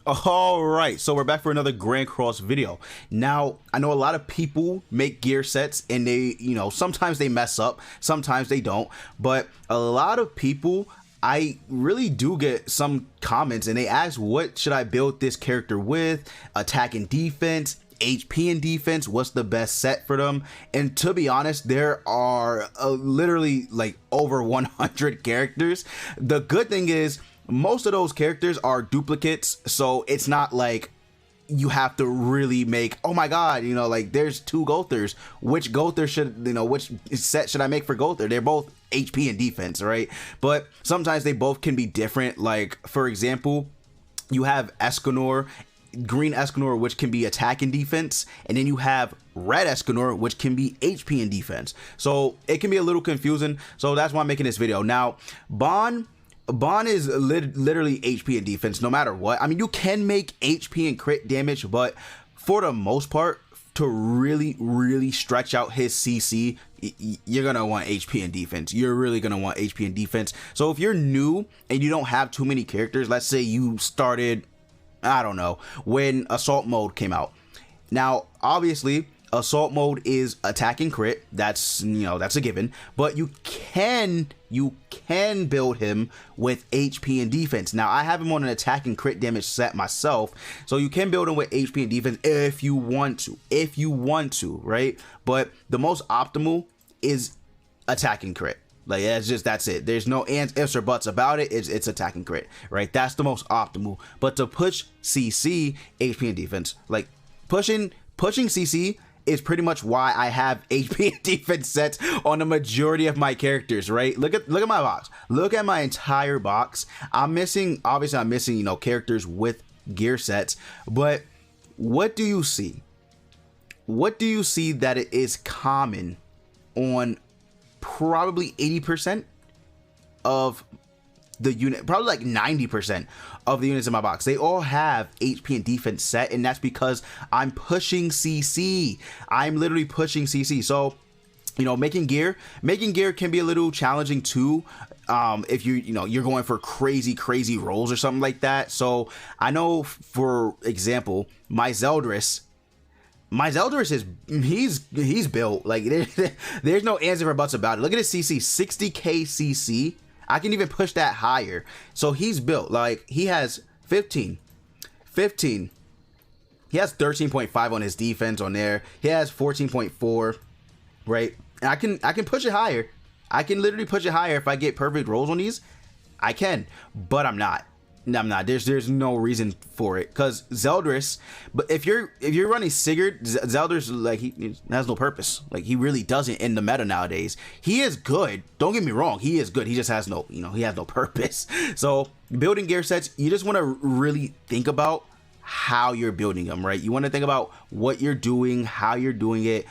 All right, so we're back for another Grand Cross video. Now, I know a lot of people make gear sets and they, sometimes they mess up, sometimes they don't, but a lot of people, I really do get some comments and they ask, what should I build this character with? Attack and defense, HP and defense, what's the best set for them? And to be honest, there are literally like over 100 characters. The good thing is, most of those characters are duplicates, so it's not like you have to really make, oh my god, like there's two Gothers, which Gother should, which set should I make for Gother? They're both HP and defense, right? But sometimes they both can be different. Like, for example, you have Escanor, green Escanor, which can be attack and defense, and then you have red Escanor, which can be HP and defense. So it can be a little confusing, so that's why I'm making this video. Now, Bon is literally HP and defense no matter what. I mean, you can make HP and crit damage, but for the most part, to really stretch out his CC, you're gonna want HP and defense. You're really gonna want HP and defense. So if you're new and you don't have too many characters, let's say you started, I don't know, when assault mode came out. Now, obviously, assault mode is attack and crit. That's, that's a given, but you can build him with HP and defense. Now, I have him on an attack and crit damage set myself, so you can build him with HP and defense if you want to, right? But the most optimal is attack and crit. Like, that's it. There's no ifs or buts about it. It's attack and crit, right? That's the most optimal. But to push CC, HP and defense, like pushing CC is pretty much why I have HP and defense sets on the majority of my characters, right? Look at my box. Look at my entire box. Obviously I'm missing, characters with gear sets, but what do you see? What do you see that it is common on probably 80% of the unit, probably like 90% of the units in my box? They all have HP and defense set, and that's because I'm pushing CC. I'm literally pushing CC. So, making gear can be a little challenging too, if you're going for crazy rolls or something like that. So I know, for example, my Zeldris is, he's built like there's no ands or buts about it. Look at his CC, 60k CC. I can even push that higher. So he's built like, he has 15. He has 13.5 on his defense on there. He has 14.4, right? And I can push it higher. I can literally push it higher if I get perfect rolls on these. I can, but I'm not. There's no reason for it, because Zeldris. But if you're running Sigurd, Zeldris, like, he has no purpose. Like, he really doesn't in the meta nowadays. He is good. Don't get me wrong. He is good. He just has no, he has no purpose. So building gear sets, you just want to really think about how you're building them, right? You want to think about what you're doing, how you're doing it,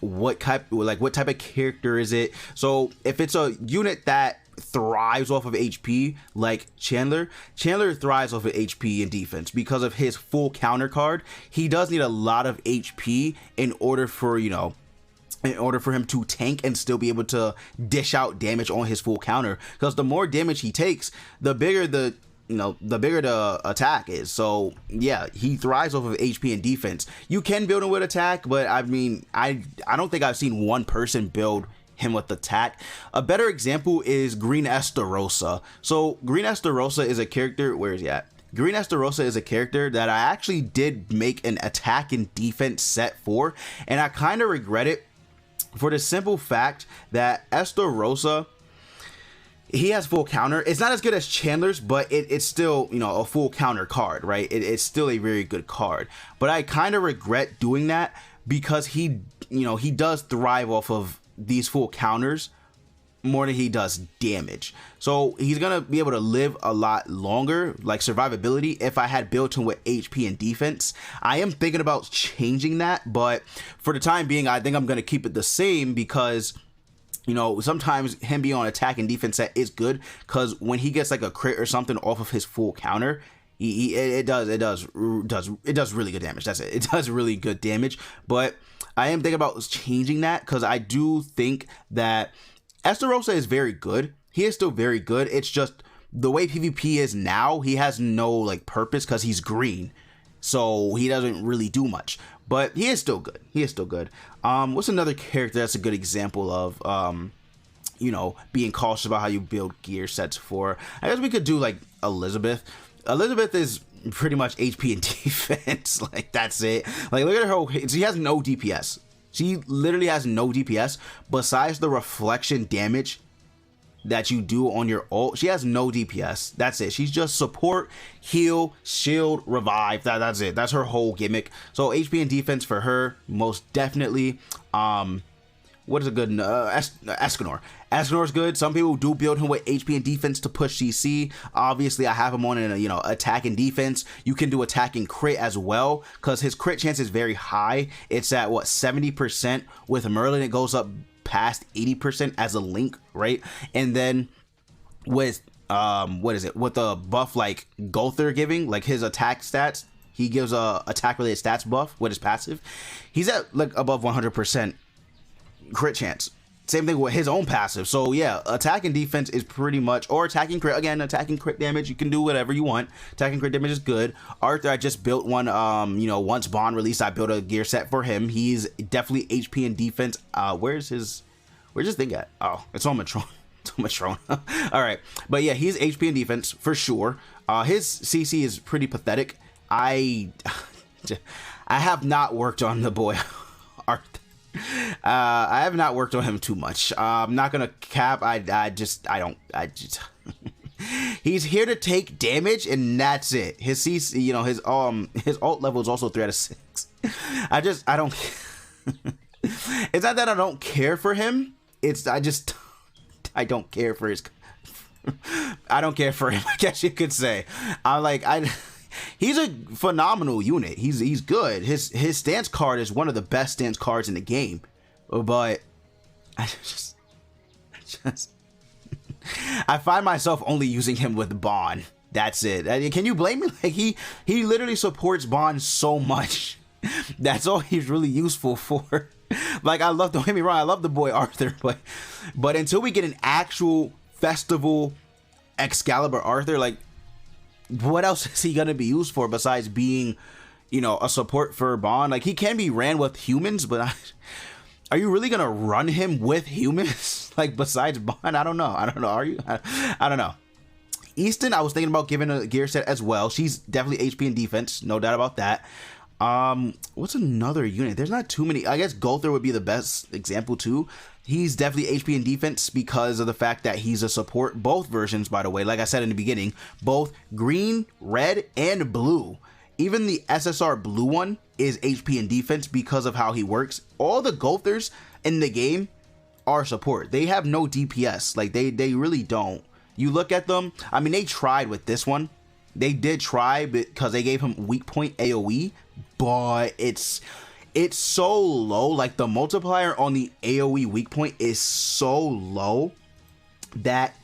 what type of character is it. So if it's a unit that thrives off of HP, like Chandler thrives off of HP and defense because of his full counter card. He does need a lot of HP in order for him to tank and still be able to dish out damage on his full counter, because the more damage he takes, the bigger the attack is. So yeah, he thrives off of HP and defense. You can build him with attack, but I mean, I don't think I've seen one person build him with attack. A better example is Green Estarossa. So Green Estarossa is a character, where is he at? Green Estarossa is a character that I actually did make an attack and defense set for, and I kind of regret it for the simple fact that Estarossa, he has full counter. It's not as good as Chandler's, but it's still, a full counter card, right? It's still a very good card. But I kind of regret doing that because he does thrive off of these full counters more than he does damage. So he's gonna be able to live a lot longer, like survivability, if I had built him with HP and defense. I am thinking about changing that, but for the time being, I think I'm gonna keep it the same, because sometimes him being on attack and defense set is good, because when he gets like a crit or something off of his full counter, it does really good damage. That's it. It does really good damage. But I am thinking about changing that, because I do think that Estarossa is very good. He is still very good. It's just the way PvP is now, he has no like purpose because he's green, so he doesn't really do much. But he is still good. He is still good. What's another character that's a good example of you know, being cautious about how you build gear sets for? I guess we could do like Elizabeth. Elizabeth is pretty much HP and defense. Like, that's it. Like, look at her. She has no DPS. She literally has no DPS besides the reflection damage that you do on your ult. She has no DPS. That's it. She's just support, heal, shield, revive. That's it. That's her whole gimmick. So HP and defense for her, most definitely. What is a good Escanor? Escanor's good. Some people do build him with HP and defense to push CC. Obviously, I have him on in a, you know, attack and defense. You can do attack and crit as well because his crit chance is very high. It's at what, 70%. With Merlin, it goes up past 80% as a link, right? And then with what is it? With the buff like Gother giving, like his attack stats, he gives a attack related stats buff with his passive. He's at like above 100% crit chance. Same thing with his own passive. So yeah, attack and defense is pretty much, or attacking crit. Again, attacking crit damage, you can do whatever you want. Attacking crit damage is good. Arthur, I just built one, you know, once Bond released, I built a gear set for him. He's definitely HP and defense. Where's his thing at? Oh, it's on Matron. It's on Matron. All right, but yeah, he's HP and defense for sure. His CC is pretty pathetic. I have not worked on the boy Arthur. I have not worked on him too much. I'm not gonna cap. I just he's here to take damage and that's it. His CC, you know, his ult level is also 3 out of 6. I don't it's not that I don't care for him, it's I don't care for his I don't care for him, I guess you could say. He's a phenomenal unit. He's good. His stance card is one of the best stance cards in the game. But I find myself only using him with Bond. That's it. Can you blame me? Like he literally supports Bond so much. That's all he's really useful for. Like, I love, don't get me wrong, I love the boy Arthur, but until we get an actual festival Excalibur Arthur, like, what else is he gonna be used for besides being, you know, a support for Bond? Like, he can be ran with humans, but are you really gonna run him with humans? Like, besides Bond? I don't know. Are you? I don't know. Easton, I was thinking about giving a gear set as well. She's definitely HP and defense, no doubt about that. What's another unit? There's not too many. I guess Gother would be the best example too. He's definitely HP and defense because of the fact that he's a support. Both versions, by the way, like I said in the beginning, both green, red, and blue. Even the SSR blue one is HP and defense because of how he works. All the Gothers in the game are support. They have no DPS. Like, they really don't. You look at them, I mean, they tried with this one. They did try because they gave him weak point AoE, but it's so low. Like, the multiplier on the AoE weak point is so low that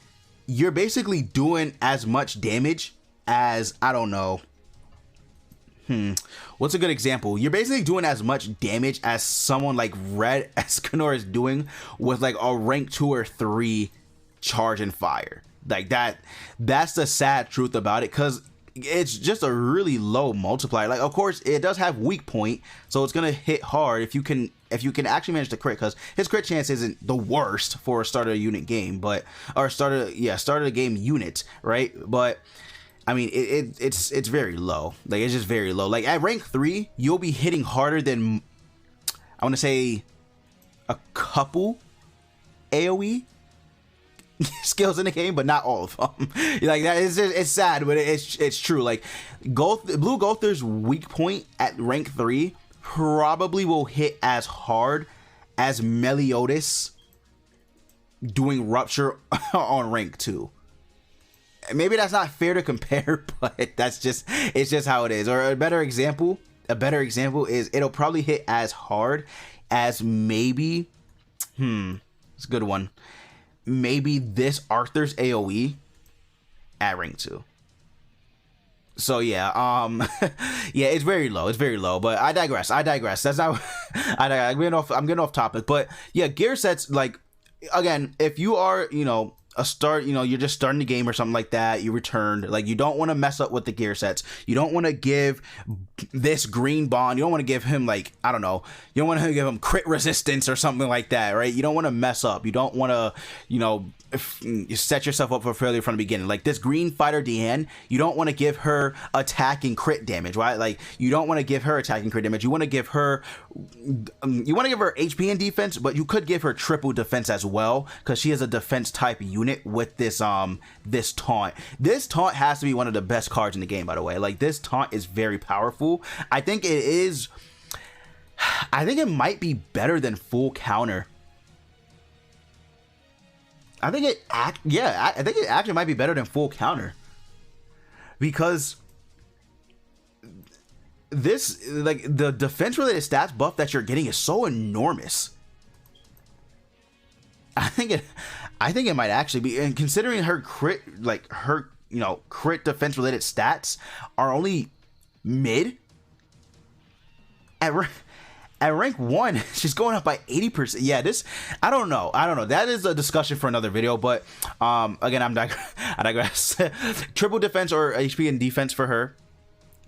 you're basically doing as much damage as, I don't know, what's a good example? You're basically doing as much damage as someone like Red Escanor is doing with like a rank 2 or 3 charge and fire. Like, that's the sad truth about it, because it's just a really low multiplier. Like, of course, it does have weak point, so it's gonna hit hard if you can actually manage to crit, because his crit chance isn't the worst for a starter unit game, starter of game unit, right? But I mean, it's very low. Like, it's just very low. Like, at rank 3, you'll be hitting harder than, I want to say, a couple AoE skills in the game, but not all of them. Like, that is, it's sad, but it's true. Like, Blue Gother's weak point at rank 3 probably will hit as hard as Meliodas doing Rupture on rank 2. Maybe that's not fair to compare, but it's just how it is. Or a better example is it'll probably hit as hard as maybe, it's a good one, maybe this Arthur's AoE at rank 2. So yeah, yeah, it's very low. But I digress. That's not. I'm getting off topic. But yeah, gear sets, like, again, if you are, you know, a start, you know, you're just starting the game or something like that, you returned, like, you don't want to mess up with the gear sets. You don't want to give this green bond, you don't want to give him, like, I don't know, you don't want to give him crit resistance or something like that, right? You don't want to mess up. You don't want to, you know, you set yourself up for failure from the beginning. Like this green fighter Deanne, you don't want to give her attack and crit damage, right? Like you don't want to give her attack and crit damage. You want to give her HP and defense, but you could give her triple defense as well, because she is a defense type unit with this this taunt. This taunt has to be one of the best cards in the game, by the way. Like this taunt is very powerful. I think it might be better than full counter. I think it actually might be better than full counter, because this, like, the defense related stats buff that you're getting is so enormous. I think it might actually be, and considering her crit, like her, you know, crit defense related stats are only mid at rank 1, she's going up by 80%. Yeah, this, I don't know. That is a discussion for another video, but again, I digress. Triple defense or HP and defense for her,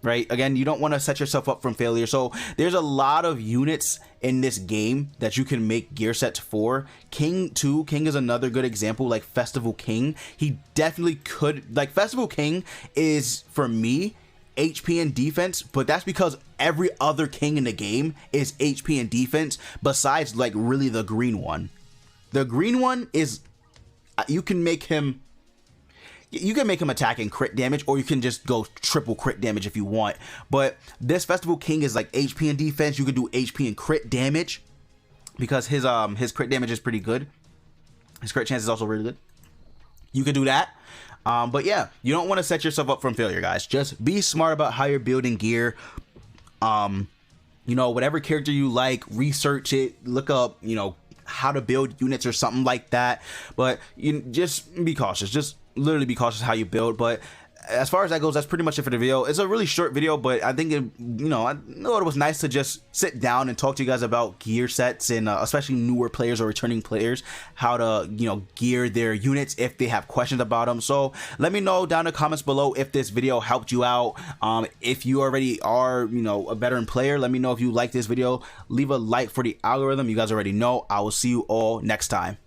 right? Again, you don't want to set yourself up from failure. So there's a lot of units in this game that you can make gear sets for. King too. King is another good example, like Festival King. He definitely could, like, Festival King is, for me, HP and defense, but that's because every other king in the game is HP and defense besides, like, really the green one. The green one is, you can make him attack and crit damage, or you can just go triple crit damage if you want. But this Festival King is like HP and defense. You can do HP and crit damage because his crit damage is pretty good. His crit chance is also really good. You can do that. But yeah, you don't want to set yourself up from failure, guys. Just be smart about how you're building gear. You know, whatever character you like, research it, look up, you know, how to build units or something like that. But you just be cautious. Just literally be cautious how you build. But as far as that goes, that's pretty much it for the video. It's a really short video, but I think it, you know, I know it was nice to just sit down and talk to you guys about gear sets, and especially newer players or returning players, how to, you know, gear their units if they have questions about them. So let me know down in the comments below if this video helped you out. If you already are, you know, a veteran player, let me know if you like this video. Leave a like for the algorithm. You guys already know. I will see you all next time.